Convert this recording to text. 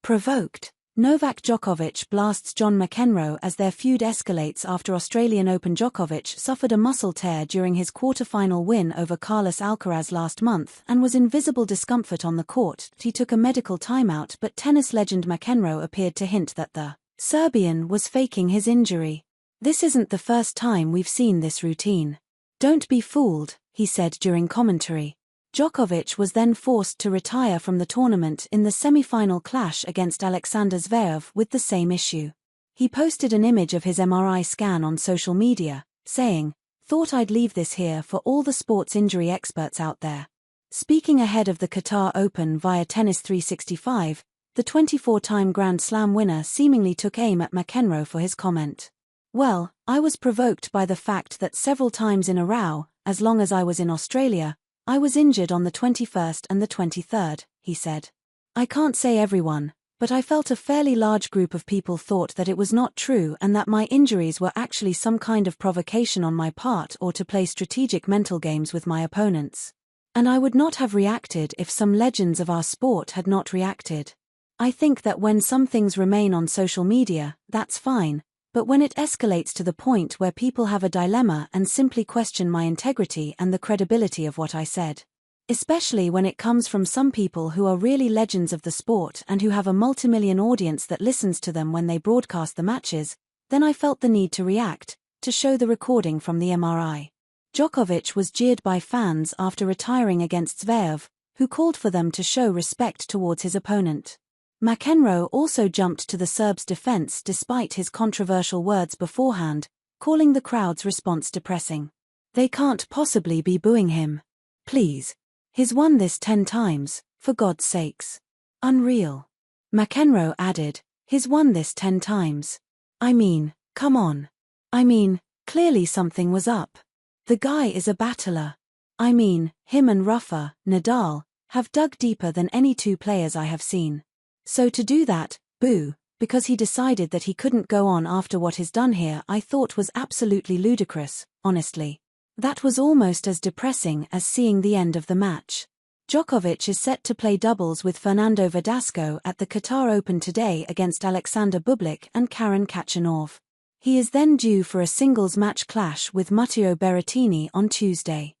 Provoked. Novak Djokovic blasts John McEnroe as their feud escalates after Australian Open. Djokovic suffered a muscle tear during his quarter-final win over Carlos Alcaraz last month and was in visible discomfort on the court. He took a medical timeout, but tennis legend McEnroe appeared to hint that the Serbian was faking his injury. "This isn't the first time we've seen this routine. Don't be fooled," he said during commentary. Djokovic was then forced to retire from the tournament in the semi-final clash against Alexander Zverev with the same issue. He posted an image of his MRI scan on social media, saying, "Thought I'd leave this here for all the sports injury experts out there." Speaking ahead of the Qatar Open via Tennis 365, the 24-time Grand Slam winner seemingly took aim at McEnroe for his comment. "Well, I was provoked by the fact that several times in a row, as long as I was in Australia, I was injured on the 21st and the 23rd, he said. "I can't say everyone, but I felt a fairly large group of people thought that it was not true and that my injuries were actually some kind of provocation on my part or to play strategic mental games with my opponents. And I would not have reacted if some legends of our sport had not reacted. I think that when some things remain on social media, that's fine. But when it escalates to the point where people have a dilemma and simply question my integrity and the credibility of what I said, especially when it comes from some people who are really legends of the sport and who have a multimillion audience that listens to them when they broadcast the matches, then I felt the need to react, to show the recording from the MRI." Djokovic was jeered by fans after retiring against Zverev, who called for them to show respect towards his opponent. McEnroe also jumped to the Serbs' defense despite his controversial words beforehand, calling the crowd's response depressing. "They can't possibly be booing him. Please. He's won this 10 times, for God's sakes. Unreal." McEnroe added, "He's won this 10 times. I mean, come on. I mean, clearly something was up. The guy is a battler. I mean, him and Rafa, Nadal, have dug deeper than any two players I have seen. So to do that, boo, because he decided that he couldn't go on after what he's done here, I thought was absolutely ludicrous, honestly. That was almost as depressing as seeing the end of the match." Djokovic is set to play doubles with Fernando Verdasco at the Qatar Open today against Alexander Bublik and Karen Khachanov. He is then due for a singles match clash with Matteo Berrettini on Tuesday.